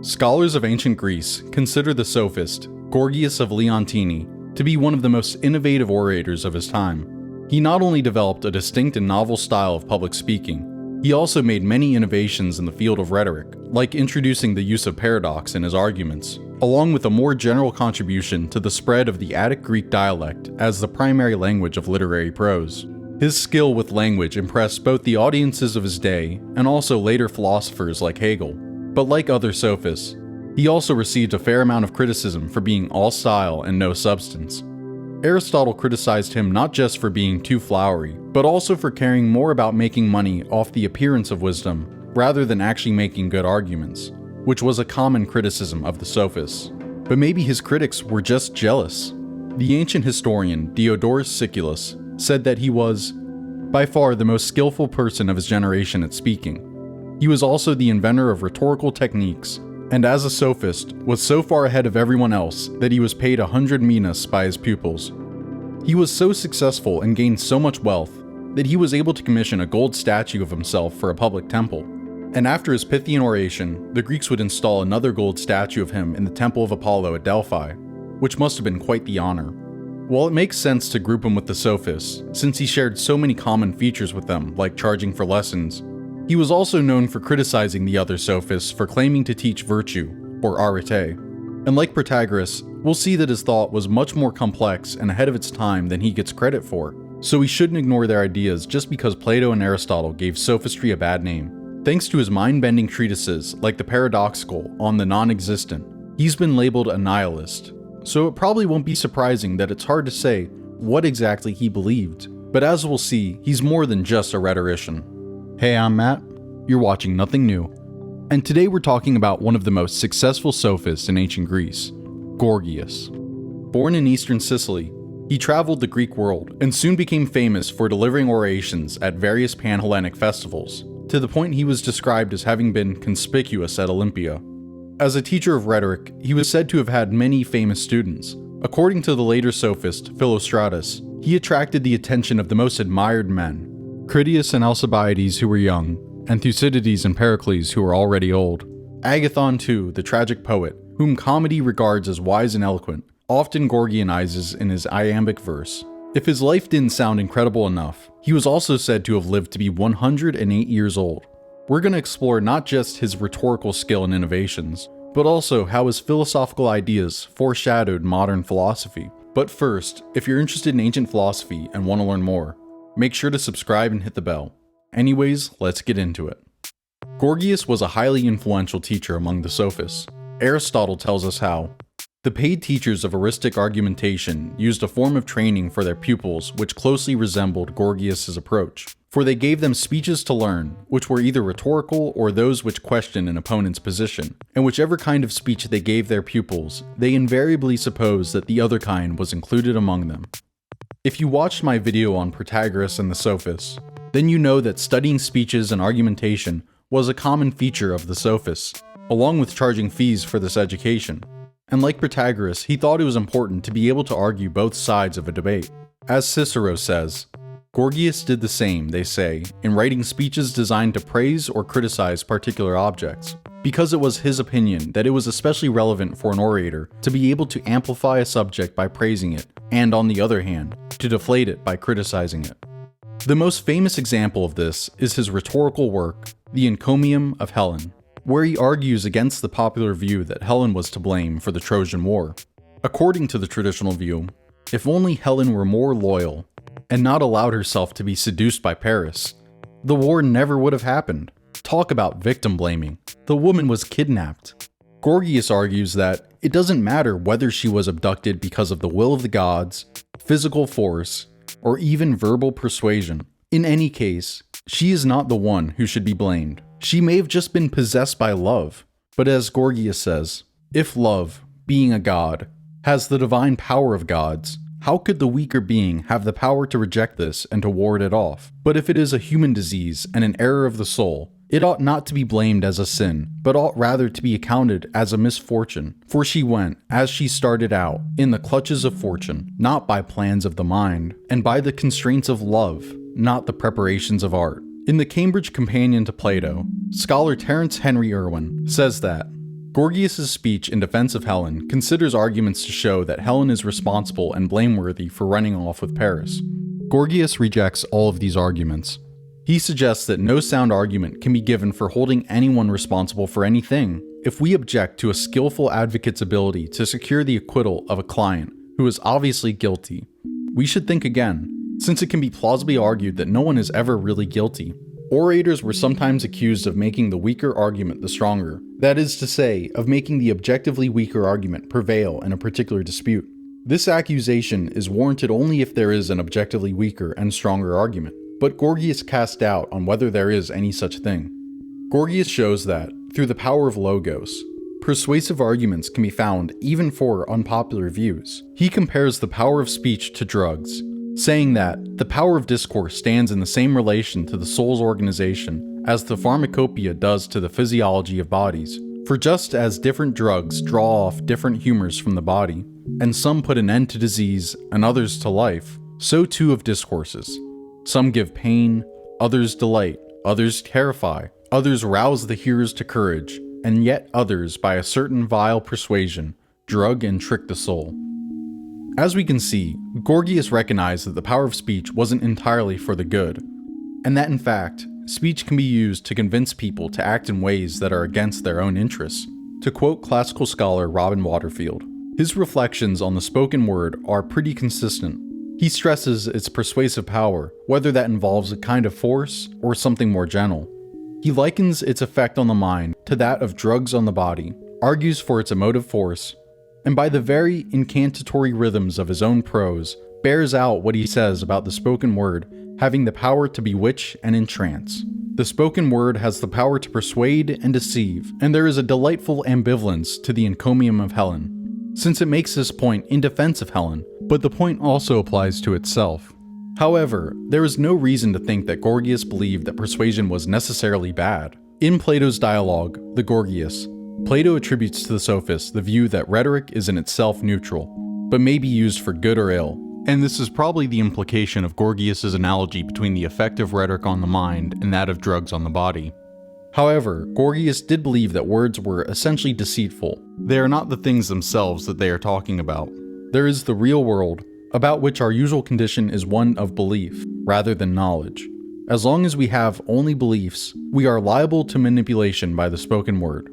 Scholars of ancient Greece consider the Sophist, Gorgias of Leontini, to be one of the most innovative orators of his time. He not only developed a distinct and novel style of public speaking, he also made many innovations in the field of rhetoric, like introducing the use of paradox in his arguments, along with a more general contribution to the spread of the Attic Greek dialect as the primary language of literary prose. His skill with language impressed both the audiences of his day and also later philosophers like Hegel. But like other sophists, he also received a fair amount of criticism for being all style and no substance. Aristotle criticized him not just for being too flowery, but also for caring more about making money off the appearance of wisdom rather than actually making good arguments, which was a common criticism of the sophists. But maybe his critics were just jealous. The ancient historian Diodorus Siculus said that he was, by far, the most skillful person of his generation at speaking. He was also the inventor of rhetorical techniques, and as a sophist, was so far ahead of everyone else that he was paid 100 minas by his pupils. He was so successful and gained so much wealth that he was able to commission a gold statue of himself for a public temple. And after his Pythian oration, the Greeks would install another gold statue of him in the Temple of Apollo at Delphi, which must have been quite the honor. While it makes sense to group him with the sophists, since he shared so many common features with them, like charging for lessons, he was also known for criticizing the other sophists for claiming to teach virtue, or arete. And like Protagoras, we'll see that his thought was much more complex and ahead of its time than he gets credit for, so we shouldn't ignore their ideas just because Plato and Aristotle gave sophistry a bad name. Thanks to his mind-bending treatises like the Paradoxical on the non-existent, he's been labeled a nihilist, so it probably won't be surprising that it's hard to say what exactly he believed, but as we'll see, he's more than just a rhetorician. Hey, I'm Matt. You're watching Nothing New, and today we're talking about one of the most successful sophists in ancient Greece, Gorgias. Born in eastern Sicily, he traveled the Greek world and soon became famous for delivering orations at various Pan-Hellenic festivals, to the point he was described as having been conspicuous at Olympia. As a teacher of rhetoric, he was said to have had many famous students. According to the later sophist Philostratus, he attracted the attention of the most admired men, Critias and Alcibiades who were young, and Thucydides and Pericles who were already old. Agathon too, the tragic poet, whom comedy regards as wise and eloquent, often Gorgianizes in his iambic verse. If his life didn't sound incredible enough, he was also said to have lived to be 108 years old. We're going to explore not just his rhetorical skill and innovations, but also how his philosophical ideas foreshadowed modern philosophy. But first, if you're interested in ancient philosophy and want to learn more, make sure to subscribe and hit the bell. Anyways, let's get into it. Gorgias was a highly influential teacher among the sophists. Aristotle tells us how the paid teachers of eristic argumentation used a form of training for their pupils which closely resembled Gorgias's approach, for they gave them speeches to learn, which were either rhetorical or those which questioned an opponent's position, and whichever kind of speech they gave their pupils, they invariably supposed that the other kind was included among them. If you watched my video on Protagoras and the Sophists, then you know that studying speeches and argumentation was a common feature of the Sophists, along with charging fees for this education. And like Protagoras, he thought it was important to be able to argue both sides of a debate. As Cicero says, Gorgias did the same, they say, in writing speeches designed to praise or criticize particular objects, because it was his opinion that it was especially relevant for an orator to be able to amplify a subject by praising it, and on the other hand, to deflate it by criticizing it. The most famous example of this is his rhetorical work, The Encomium of Helen, where he argues against the popular view that Helen was to blame for the Trojan War. According to the traditional view, if only Helen were more loyal and not allowed herself to be seduced by Paris, the war never would have happened. Talk about victim blaming. The woman was kidnapped. Gorgias argues that it doesn't matter whether she was abducted because of the will of the gods, physical force, or even verbal persuasion. In any case, she is not the one who should be blamed. She may have just been possessed by love. But as Gorgias says, if love, being a god, has the divine power of gods, how could the weaker being have the power to reject this and to ward it off? But if it is a human disease and an error of the soul, it ought not to be blamed as a sin, but ought rather to be accounted as a misfortune. For she went, as she started out, in the clutches of fortune, not by plans of the mind, and by the constraints of love, not the preparations of art. In the Cambridge Companion to Plato, scholar Terence Henry Irwin says that Gorgias' speech in defense of Helen considers arguments to show that Helen is responsible and blameworthy for running off with Paris. Gorgias rejects all of these arguments. He suggests that no sound argument can be given for holding anyone responsible for anything. If we object to a skillful advocate's ability to secure the acquittal of a client who is obviously guilty, we should think again, since it can be plausibly argued that no one is ever really guilty. Orators were sometimes accused of making the weaker argument the stronger, that is to say, of making the objectively weaker argument prevail in a particular dispute. This accusation is warranted only if there is an objectively weaker and stronger argument, but Gorgias casts doubt on whether there is any such thing. Gorgias shows that, through the power of logos, persuasive arguments can be found even for unpopular views. He compares the power of speech to drugs, saying that the power of discourse stands in the same relation to the soul's organization as the pharmacopoeia does to the physiology of bodies. For just as different drugs draw off different humors from the body, and some put an end to disease and others to life, so too of discourses. Some give pain, others delight, others terrify, others rouse the hearers to courage, and yet others, by a certain vile persuasion, drug and trick the soul. As we can see, Gorgias recognized that the power of speech wasn't entirely for the good, and that in fact, speech can be used to convince people to act in ways that are against their own interests. To quote classical scholar Robin Waterfield, his reflections on the spoken word are pretty consistent. He stresses its persuasive power, whether that involves a kind of force or something more gentle. He likens its effect on the mind to that of drugs on the body, argues for its emotive force, and by the very incantatory rhythms of his own prose, bears out what he says about the spoken word having the power to bewitch and entrance. The spoken word has the power to persuade and deceive, and there is a delightful ambivalence to the encomium of Helen, since it makes this point in defense of Helen, but the point also applies to itself. However, there is no reason to think that Gorgias believed that persuasion was necessarily bad. In Plato's dialogue, the Gorgias, Plato attributes to the Sophist the view that rhetoric is in itself neutral, but may be used for good or ill, and this is probably the implication of Gorgias' analogy between the effect of rhetoric on the mind and that of drugs on the body. However, Gorgias did believe that words were essentially deceitful. They are not the things themselves that they are talking about. There is the real world, about which our usual condition is one of belief, rather than knowledge. As long as we have only beliefs, we are liable to manipulation by the spoken word.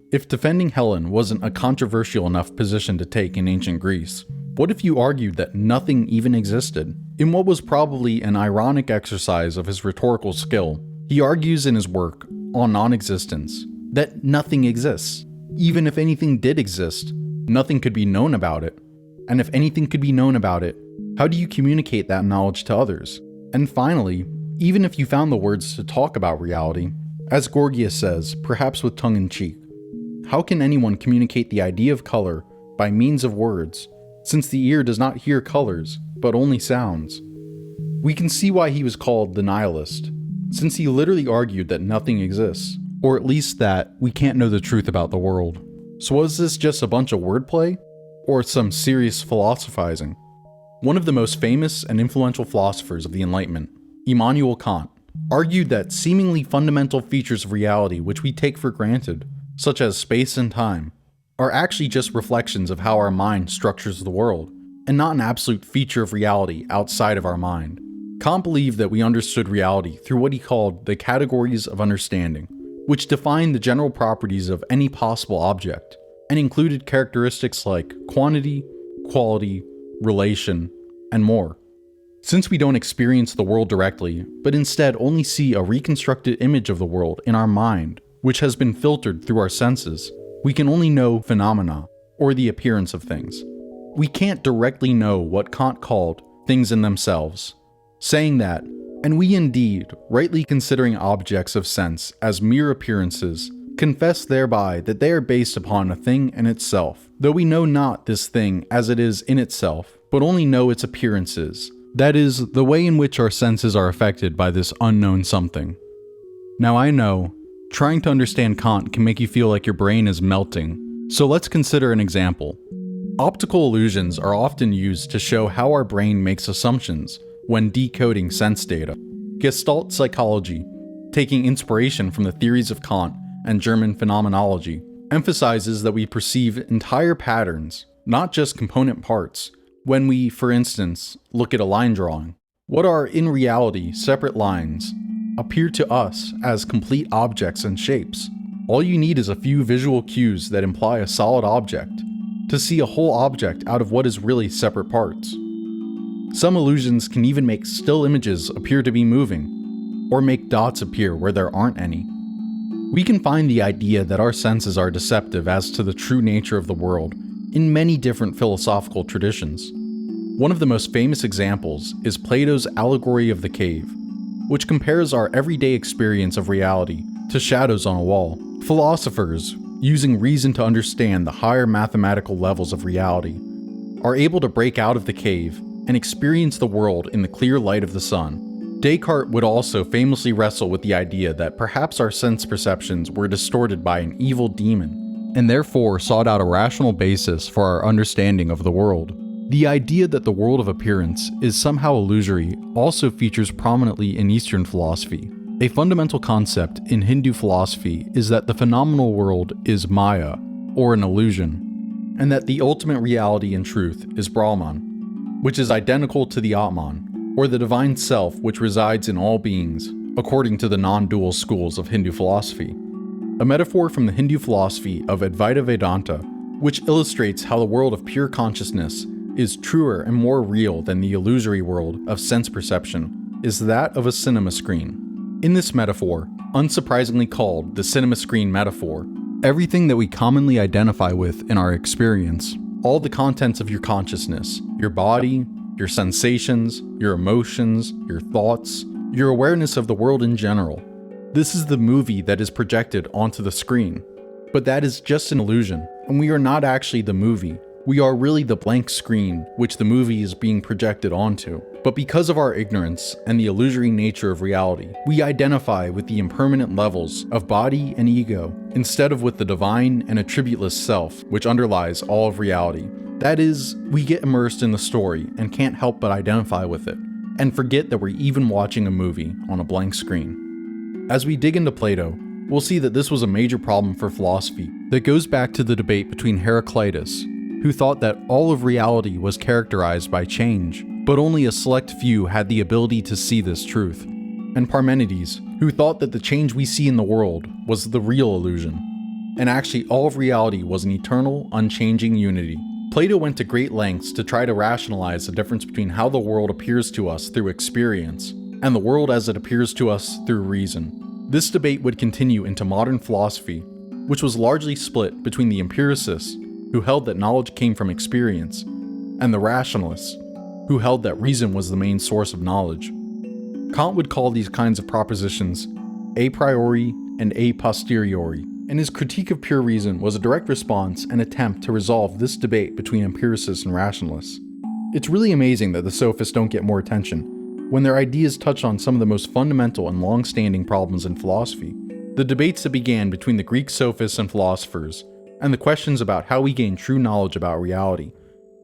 If defending Helen wasn't a controversial enough position to take in ancient Greece, what if you argued that nothing even existed? In what was probably an ironic exercise of his rhetorical skill, he argues in his work, On Non-Existence, that nothing exists. Even if anything did exist, nothing could be known about it. And if anything could be known about it, how do you communicate that knowledge to others? And finally, even if you found the words to talk about reality, as Gorgias says, perhaps with tongue-in-cheek, how can anyone communicate the idea of color by means of words, since the ear does not hear colors, but only sounds? We can see why he was called the Nihilist, since he literally argued that nothing exists, or at least that we can't know the truth about the world. So was this just a bunch of wordplay, or some serious philosophizing? One of the most famous and influential philosophers of the Enlightenment, Immanuel Kant, argued that seemingly fundamental features of reality which we take for granted, such as space and time, are actually just reflections of how our mind structures the world, and not an absolute feature of reality outside of our mind. Kant believed that we understood reality through what he called the categories of understanding, which defined the general properties of any possible object, and included characteristics like quantity, quality, relation, and more. Since we don't experience the world directly, but instead only see a reconstructed image of the world in our mind, which has been filtered through our senses, we can only know phenomena, or the appearance of things. We can't directly know what Kant called things in themselves, saying that, and we indeed, rightly considering objects of sense as mere appearances, confess thereby that they are based upon a thing in itself, though we know not this thing as it is in itself, but only know its appearances, that is, the way in which our senses are affected by this unknown something. Now I know, trying to understand Kant can make you feel like your brain is melting, so let's consider an example. Optical illusions are often used to show how our brain makes assumptions when decoding sense data. Gestalt Psychology, taking inspiration from the theories of Kant and German phenomenology, emphasizes that we perceive entire patterns, not just component parts, when we, for instance, look at a line drawing. What are in reality separate lines appear to us as complete objects and shapes. All you need is a few visual cues that imply a solid object to see a whole object out of what is really separate parts. Some illusions can even make still images appear to be moving, or make dots appear where there aren't any. We can find the idea that our senses are deceptive as to the true nature of the world in many different philosophical traditions. One of the most famous examples is Plato's allegory of the cave, which compares our everyday experience of reality to shadows on a wall. Philosophers, using reason to understand the higher mathematical levels of reality, are able to break out of the cave and experience the world in the clear light of the sun. Descartes would also famously wrestle with the idea that perhaps our sense perceptions were distorted by an evil demon, and therefore sought out a rational basis for our understanding of the world. The idea that the world of appearance is somehow illusory also features prominently in Eastern philosophy. A fundamental concept in Hindu philosophy is that the phenomenal world is Maya, or an illusion, and that the ultimate reality and truth is Brahman, which is identical to the Atman, or the divine self which resides in all beings, according to the non-dual schools of Hindu philosophy. A metaphor from the Hindu philosophy of Advaita Vedanta, which illustrates how the world of pure consciousness is truer and more real than the illusory world of sense perception, is that of a cinema screen. In this metaphor, unsurprisingly called the cinema screen metaphor, everything that we commonly identify with in our experience, all the contents of your consciousness, your body, your sensations, your emotions, your thoughts, your awareness of the world in general. This is the movie that is projected onto the screen. But that is just an illusion, and we are not actually the movie. We are really the blank screen which the movie is being projected onto. But because of our ignorance and the illusory nature of reality, we identify with the impermanent levels of body and ego, instead of with the divine and attributeless self which underlies all of reality. That is, we get immersed in the story and can't help but identify with it, and forget that we're even watching a movie on a blank screen. As we dig into Plato, we'll see that this was a major problem for philosophy that goes back to the debate between Heraclitus, who thought that all of reality was characterized by change, but only a select few had the ability to see this truth, and Parmenides, who thought that the change we see in the world was the real illusion, and actually all of reality was an eternal, unchanging unity. Plato went to great lengths to try to rationalize the difference between how the world appears to us through experience, and the world as it appears to us through reason. This debate would continue into modern philosophy, which was largely split between the empiricists, who held that knowledge came from experience, and the rationalists, who held that reason was the main source of knowledge. Kant would call these kinds of propositions a priori and a posteriori, and his critique of pure reason was a direct response and attempt to resolve this debate between empiricists and rationalists. It's really amazing that the Sophists don't get more attention, when their ideas touch on some of the most fundamental and long-standing problems in philosophy. The debates that began between the Greek Sophists and philosophers, and the questions about how we gain true knowledge about reality,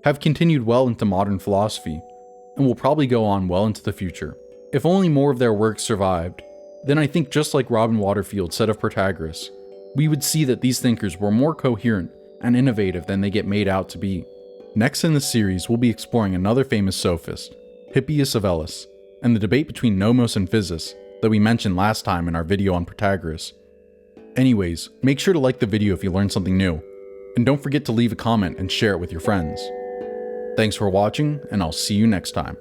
have continued well into modern philosophy, and will probably go on well into the future. If only more of their works survived, then I think just like Robin Waterfield said of Protagoras, we would see that these thinkers were more coherent and innovative than they get made out to be. Next in this series, we'll be exploring another famous sophist, Hippias of Elis, and the debate between Nomos and Physis that we mentioned last time in our video on Protagoras. Anyways, make sure to like the video if you learned something new, and don't forget to leave a comment and share it with your friends. Thanks for watching, and I'll see you next time.